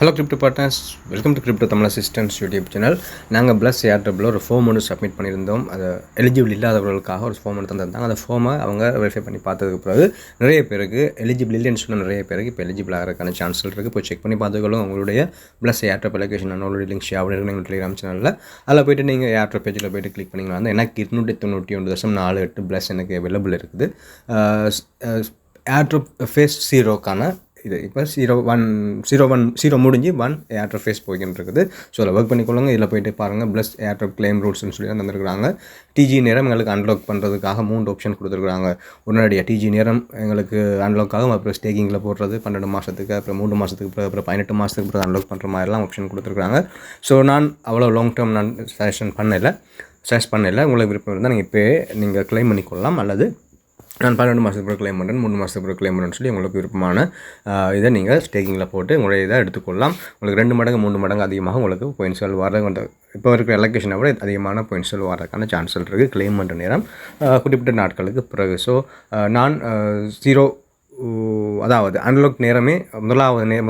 Hello crypto partners, welcome to crypto Tamil assistance YouTube channel. நாங்கள் plus ஏர்டெப்பில் ஒரு form ஒன்று submit பண்ணியிருந்தோம். அது எலிஜிபிள் இல்லாதவர்களுக்காக ஒரு ஃபார்ம் ஒன்று தந்திருந்தாங்க. அந்த ஃபார்மை அவங்க வெரிஃபை பண்ணி பார்த்ததுக்கு பிறகு நிறைய பேருக்கு எலிஜிபிள் இல்லைன்னு சொன்ன நிறைய பேருக்கு இப்போ எலிஜிபிள் ஆகிறதுக்கான சான்ஸ் இருக்குது. இப்போ செக் பண்ணி பார்த்துக்கொள்ளும். உங்களுடைய ப்ளஸ் ஏர்டெப் அப்ளிகேஷன் ஆல்ரெடி லிங்க் ஷேர் பண்ணியிருக்கேன் எங்கள் டெலிகிராம் சேனலில். அதில் போய்ட்டு நீங்கள் ஏர்டெப் பேஜில் போய்ட்டு கிளிக் பண்ணிங்கன்னா வந்து எனக்கு 291.48 ப்ளஸ் எனக்கு அவைலபிள் இருக்குது. ஏர்டெப் ஃபேஸ் 0க்கான இது இப்போ 0 முடிஞ்சு 1 ஏர்டெப் ஃபேஸ் போய்கிட்டு இருக்குது. ஸோ அதில் ஒர்க் பண்ணிக்கொள்ளுங்க. இதில் போய்ட்டு பாருங்கள், ப்ளஸ் ஏர்டெப் கிளைம் ரூல்ஸ்னு சொல்லி தந்துருக்குறாங்க. டிஜி நேரம் எங்களுக்கு அன்லாக் பண்ணுறதுக்காக 3 ஆப்ஷன் கொடுத்துருக்குறாங்க. உடனடியாக டிஜி நேரம் எங்களுக்கு அன்லாக் ஆகும். அப்புறம் ஸ்டேக்கிங்கில் போடுறது 12 மாதத்துக்கு, அப்புறம் 3 மாதத்துக்கு, அப்புறம் 18 மாதத்துக்கு அப்புறம் அன்லாக் பண்ணுற மாதிரிலாம் ஆப்ஷன் கொடுத்துருக்குறாங்க. ஸோ நான் அவ்வளோ லாங் டேர்ம் நான் சஜஷன் பண்ணல. உங்களுக்கு விருப்பம் இருந்தால் நீங்கள் இப்போ நீங்கள் கிளைம் பண்ணிக்கொள்ளலாம். அல்லது நான் 12 மாதத்துக்கு பிறகு கிளைம் பண்ணுறேன், 3 மாதத்துக்கு பிறகு கிளைம் பண்ணுறேன்னு சொல்லி உங்களுக்கு விருப்பமான இதை நீங்கள் ஸ்டேக்கிங்கில் போட்டு உங்களுடைய இதை எடுத்துக்கொள்ளலாம். உங்களுக்கு 2 மடங்கு 3 மடங்கு அதிகமாக உங்களுக்கு பாயிண்ட்ஸ்கள் வர இப்போ இருக்கிற அலோகேஷனை விட அதிகமான பாயிண்ட்ஸ்கள் வரதுக்கான சான்ஸ்கள் இருக்குது கிளைம் பண்ணுற நேரம் குறிப்பிட்ட நாட்களுக்கு பிறகு. ஸோ நான் 0 அதாவது அன்லாக் நேரமே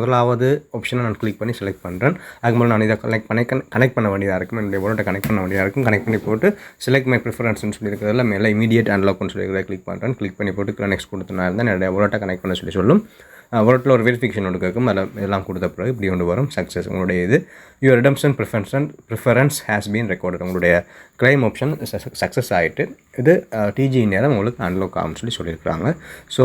முதலாவது ஆப்ஷனை நான் கிளிக் பண்ணி செலக்ட் பண்ணுறேன். அதுக்கு மேலே நான் இதை கனெக்ட் பண்ண வேண்டியதாக இருக்கும். என்னுடைய வாலெட்டை கனெக்ட் பண்ண வேண்டியதாக இருக்கும். கனெக்ட் பண்ணி போட்டு செலக்ட் மை ப்ரிஃபரன்ஸ்னு சொல்லியிருக்கிறதுல மேலே இமீடியட் அன்லாக்னு சொல்லி கிளிக் பண்ணுறேன். கிளிக் பண்ணி போட்டு நெக்ஸ்ட் கொடுத்தனா இருந்தால் என்னுடைய வாலெட்டை கனெக்ட் பண்ண சொல்லும். வாலெட்டில் ஒரு வெரிஃபிகேஷன் ஒன்று கேட்கும். அதில் எல்லாம் கொடுத்த பிறகு இப்படி கொண்டு வரும் சக்ஸஸ். உங்களுடைய இது your redemption preference has been recorded. உங்களுடைய கிளைம் ஆப்ஷன் சக்ஸஸ் ஆகிட்டு இது டிஜி நேரம் உங்களுக்கு அன்லாக் ஆகும்னு சொல்லியிருக்கிறாங்க. ஸோ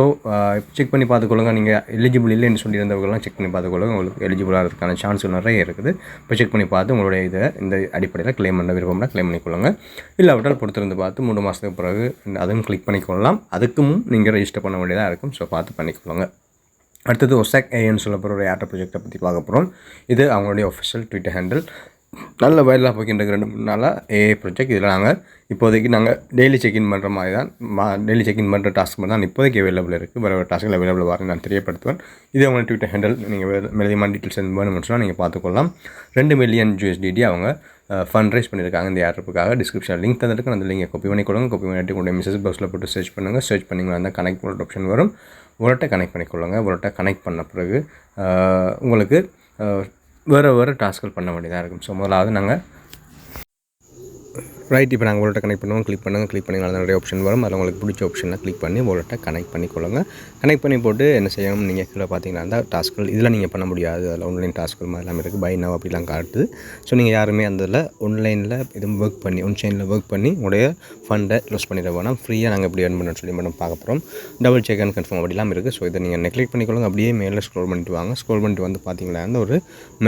செக் பண்ணி பார்த்துக்கொள்ளுங்க. நீங்கள் எலிஜிபிள் இல்லைன்னு சொல்லியிருந்தவர்கள்லாம் செக் பண்ணி பார்த்துக்கொள்ளுங்க. உங்களுக்கு எலிஜிபிள் ஆகிறதுக்கான சான்ஸ் நிறைய இருக்குது. இப்போ செக் பண்ணி பார்த்து உங்களுடைய இதை இந்த அடிப்படையில் கிளைம் பண்ண விருப்பம்னா கிளைம் பண்ணிக்கொள்ளுங்க. இல்லாவிட்டால் பொறுத்திருந்து பார்த்து 3 மாதத்துக்கு பிறகு அதுவும் கிளிக் பண்ணிக்கொள்ளலாம். அதுக்கும் நீங்கள் ரெஜிஸ்டர் பண்ண வேண்டியதாக இருக்கும். ஸோ பார்த்து பண்ணிக்கொள்ளுங்க. அடுத்தது ஒசாக் ஏன்னு சொல்லப்படுற ஒரு ஏர்டெப் ப்ராஜெக்டை பற்றி பார்க்க போகிறோம். இது அவங்களுடைய ஒஃபிஷியல் ட்விட்டர் ஹேண்டில். நல்ல வைரலாக போய்கின்ற 2 நாளாக ஏஐ ப்ராஜெக்ட். இதில் இப்போதைக்கு நாங்கள் டெய்லி செக்இன் பண்ணுற மாதிரி தான் டெய்லி செக்இன் பண்ணுற டாஸ்க் தான் இப்போதைக்கு அவைலபிள் இருக்குது. வேறு டாஸ்க்கில் அவைலபிள் வரேன் நான் தெரியப்படுத்துவேன். இது அவங்க ட்விட்டர் ஹேண்டில். நீங்கள் மெலியமான டீட்டெயில்ஸ் வேணும்னு சொன்னால் நீங்கள் பார்த்துக்கொள்ளலாம். 2 மில்லியன் USDT அவங்க ஃபண்ட் ரைஸ் பண்ணியிருக்காங்க இந்த ஏர்டெப்புக்காக. Description link தந்துருக்கு. அந்த லிங்கை காப்பி பண்ணிக்கொள்ளுங்க. காப்பி பண்ணிட்டு உங்களுடைய மெசேஜ் பாக்ஸில் போட்டு சர்ச் பண்ணுங்கள். சர்ச் பண்ணிங்கன்னா அந்த கனெக்ட் வாலெட் ஆப்ஷன் வரும். வாலெட்டை கனெக்ட் பண்ணிக்கொள்ளுங்க. வாலெட்டை கனெக்ட் பண்ண பிறகு உங்களுக்கு வேறு டாஸ்க்கள் பண்ண வேண்டியதாக இருக்கும். ஸோ முதலாவது நாங்கள் இப்போ நாங்கள் வாலெட்டை கனெக்ட் பண்ணுவோம். கிளிக் பண்ணிங்கன்னா நிறைய ஆப்ஷன் வரும். அதில் உங்களுக்கு பிடிச்ச ஆப்ஷனை கிளிக் பண்ணி வாலெட்டை கனெக்ட் பண்ணிக்கொள்ளுங்க. கனெக்ட் பண்ணி போட்டு என்ன செய்யணும், நீங்கள் கீழே பார்த்தீங்கன்னா அந்த டாஸ்க்கள் இதில் நீங்கள் பண்ண முடியாது. அதில் ஆன்லைன் டாஸ்க்கள் மாதிரி எல்லாமே இருக்குது. பை நவ் அப்படிலாம் காட்டுது. ஸோ நீங்கள் யாருமே அந்த ஆன்லைனில் இதுவும் ஒர்க் பண்ணி ஆன்லைனில் ஒர்க் பண்ணி உங்களுடைய ஃபண்டை க்ளோஸ் பண்ணிட வேணாம். ஃப்ரீயாக நாங்கள் எப்படி ஏர்ன் பண்ணணும்னு சொல்லி மட்டும் பார்க்க போகிறோம். டபுள் செக் அண்ட் கன்ஃபார்ம் அப்படிலாம் இருக்குது. ஸோ இதை நீங்கள் நெக்லெக்ட் பண்ணிக்கொள்ளுங்க. அப்படியே மேலே ஸ்க்ரோல் பண்ணிட்டு வாங்க. ஸ்க்ரோல் பண்ணிட்டு வந்து பார்த்தீங்கன்னா அந்த ஒரு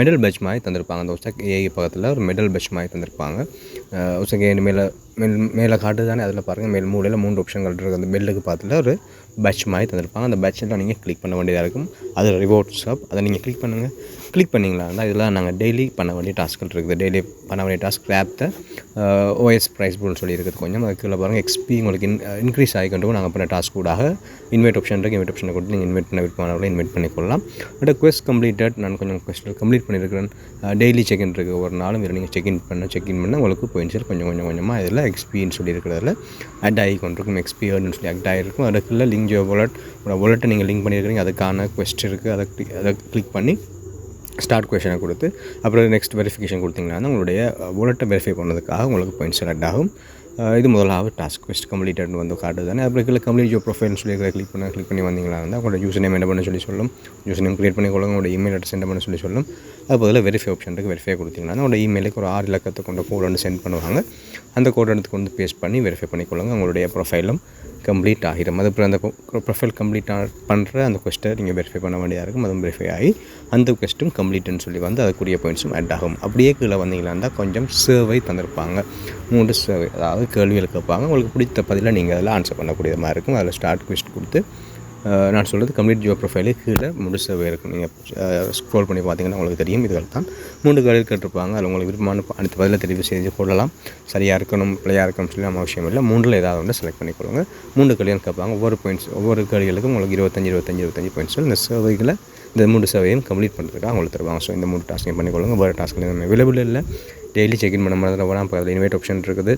மெடல் பேட்ச் மாதிரி தந்திருப்பாங்க. அந்த ஒசாக் ஏஐ பக்கத்தில் ஒரு மெடல் பேட்ச் மாதிரி தந்திருப்பாங்க. ஒசாக் ஏஐ மேலே காட்டு தானே, அதில் பாருங்கள் மேல் மூலையில் 3 ஆப்ஷன்கள் இருக்குது. அந்த பெல்லுக்கு பார்த்துல ஒரு பேட்ச் மாதிரி தந்திருப்பாங்க. அந்த பேட்சில் நீங்கள் கிளிக் பண்ண வேண்டியதாக இருக்கும். அது ரிவார்ட்ஸ் ஆப், அதை நீங்கள் கிளிக் பண்ணுங்கள். கிளிக் பண்ணிங்களா இருந்தால் இதில் நாங்கள் டெய்லி பண்ண வேண்டிய டாஸ்க்கள் இருக்குது. டெய்லி பண்ண வேண்டிய டாஸ்க் கிராப்த ஓஎஸ் ப்ரைஸ் போல் சொல்லி இருக்குது. கொஞ்சம் அதுக்கு கீழே பாருங்கள் எக்ஸ்பி உங்களுக்கு இன்க்ரீஸ் ஆகிக்கொண்டு நாங்கள் பண்ண டாஸ்க் கூடாக இன்வைட் ஆப்ஷன் இருக்குது. இன்வைட் ஆப்ஷனை கொடுத்து நீங்கள் இன்வைட் பண்ண விருப்பமானவர்களை இன்வைட் பண்ணிக்கொள்ளலாம். பட் குவெஸ்ட் கம்ப்ளீட்டட், நான் கொஞ்சம் குவெஸ்ட் கம்ப்ளீட் பண்ணியிருக்கிறேன். டெய்லி செக்இன் இருக்குது. ஒரு நாளும் இதில் நீங்கள் செக்இன் பண்ண உங்களுக்கு பாயிண்ட்ஸ் கொஞ்சமாக இதில் எக்ஸ்பின்னு சொல்லி இருக்கிறதுல அட் ஆகி கொண்டிருக்கும். எக்ஸ்பி ஏர்ன்னு சொல்லி அட் ஆகிருக்கும். அதுக்குள்ள லிங்க் வாலெட்டை நீங்கள் லிங்க் பண்ணியிருக்கிறீங்க. அதுக்கான குவெஸ்ட் இருக்குது. அதை கிளிக் பண்ணி ஸ்டார்ட் கொஷனை கொடுத்து அப்புறம் நெக்ஸ்ட் வெரிஃபிகேஷன் கொடுத்தீங்கன்னா உங்களுடைய வாலெட்டை வெரிஃபை பண்ணதுக்காக உங்களுக்கு பாயிண்ட்ஸ் ஆட் ஆகும். இது முதலாவது டாஸ்க் குவெஸ்ட் கம்ப்ளீட்டட் வந்து காட்டுது தானே. அப்புறம் கீழே கம்ப்ளீட் யோர் ப்ரொஃபைல்னு சொல்லி கிளிக் பண்ணி வந்தீங்களா இருந்தால் உங்களோட யூசர் நேம் என்ன பண்ண சொல்லும். யூசர் நேம் க்ரியேட் பண்ணிக்கொள்ளுங்க. உங்களோட இமெயில் அட்ரஸ் என்ன பண்ண சொல்லும். அது பதில் வெரிஃபை ஆப்ஷன் இருக்குது. வெரிஃபை கொடுத்தீங்கன்னா உங்களோட இமெயிலுக்கு ஒரு 6 இலக்கத்தை கொண்ட கோட் வந்து சென்ட் பண்ணுவாங்க. அந்த கோட் எடுத்து கொண்டு பேஸ்ட் பண்ணி வெரிஃபை பண்ணிக்கொள்ளுங்க. உங்களுடைய ப்ரொஃபைலும் கம்ப்ளீட் ஆகிடும். அதுக்கப்புறம் அந்த ப்ரொஃபைல் கம்ப்ளீட் பண்ணுற அந்த கொஸ்ட்டை நீங்கள் வெரிஃபை பண்ண வேண்டியதாக இருக்கும். அதுவும் வெரிஃபை ஆகி அந்த கொஸ்ட்டும் கம்ப்ளீட்னு சொல்லி வந்து அதுக்குரிய பாயிண்ட்ஸும் ஆட் ஆகும். அப்படியே கீழே வந்தீங்களா இருந்தால் கொஞ்சம் சர்வை தந்திருப்பாங்க. 3 சர்வை, அதாவது கேள்விகள் கேட்பாங்க. உங்களுக்கு பிடித்த பதிலாக நீங்கள் அதில் ஆன்சர் பண்ணக்கூடிய மாதிரி இருக்கும். அதில் ஸ்டார்ட் கொஸ்ட் கொடுத்து நான் சொல்கிறது கம்ப்ளீட் யுவர் ப்ரொஃபைலே கீழே 3 சர்வே இருக்கும். நீங்கள் ஸ்க்ரோல் பண்ணி பார்த்தீங்கன்னா உங்களுக்கு தெரியும். இதுகள் தான் 3 கேள்வி கேட்டிருப்பாங்க. அதில் உங்களுக்கு விருப்பமான அடுத்த பதிலை தெரிவு செய்து கொள்ளலாம். சரியாக இருக்கணும் பிள்ளையாக இருக்கணும் சொல்லி நம்ம அவசியம் இல்லை. 3ல் ஏதாவது ஒன்று செலக்ட் பண்ணிக்கொள்ளுங்க. 3 கேள்விகள் கேட்பாங்க. ஒவ்வொரு கேள்விகளுக்கும் உங்களுக்கு 25 பாயிண்ட்ஸ். இந்த சர்வைகளை இந்த 3 சர்வையும் கம்ப்ளீட் பண்ணுறதுக்காக உங்களுக்கு தருவாங்க. ஸோ இந்த 3 டாஸ்க்கையும் பண்ணிக்கொள்ளுங்க. வேறு டாஸ்க்கில் எதுவுமே அவைலபிள் இல்லை. டெய்லி செக்இன் பண்ண மாதிரி தான் இப்போ அதில் இன்வைட் ஆப்ஷன் இருக்குது.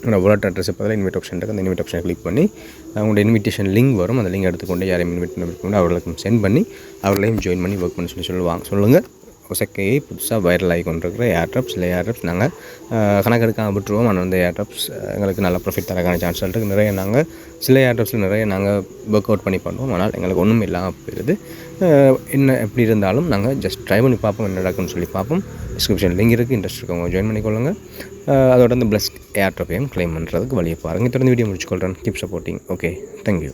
உங்களோட வாலெட் அட்ரஸ் பதில் இன்வைட் ஆப்ஷன் இருக்குது. அந்த இன்வைட் ஆப்ஷனை கிளிக் பண்ணி அவங்களோட இன்விடேஷன் லிங்க் வரும். அந்த லிங்க் எடுத்துக்கொண்டு யாரையும் இன்வைட் பண்ணி அவர்களுக்கும் சென்ட் பண்ணி அவர்களையும் ஜாயின் பண்ணி ஒர்க் பண்ணி சொல்லுங்கள். கொசக்கையை புதுசாக வைரல் ஆகி கொண்டிருக்கிற ஏர்ட்ராப்ஸ். சில ஏர்ட்ராப்ஸ் நாங்கள் கணக்கெடுக்காமல் விட்டுருவோம். ஆனால் அந்த ஏர்ட்ராப்ஸ் எங்களுக்கு நல்ல ப்ராஃபிட் தரக்கான சான்ஸ் இருக்குது. நிறைய நாங்கள் சில ஏர்ட்ராப்ஸில் நிறைய நாங்கள் ஒர்க் அவுட் பண்ணி பண்ணுவோம். ஆனால் எங்களுக்கு ஒன்றும் இல்லாமல் போயிடுது. என்ன எப்படி இருந்தாலும் நாங்கள் ஜஸ்ட் ட்ரை பண்ணி பார்ப்போம், என்ன நடக்குன்னு சொல்லி பார்ப்போம். டிஸ்கிரிப்ஷன் லிங்க் இருக்குது, இன்ட்ரெஸ்ட் இருக்கவங்க ஜாயின் பண்ணிக்கொள்ளுங்க. அதோட அந்த ப்ளஸ் ஏர்ட்ராப்பையும் க்ளைம் பண்ணுறதுக்கு வழியை பாருங்கள். தொடர்ந்து வீடியோ முடிச்சுக்கொள்கிறேன். Keep supporting. Okay, thank you.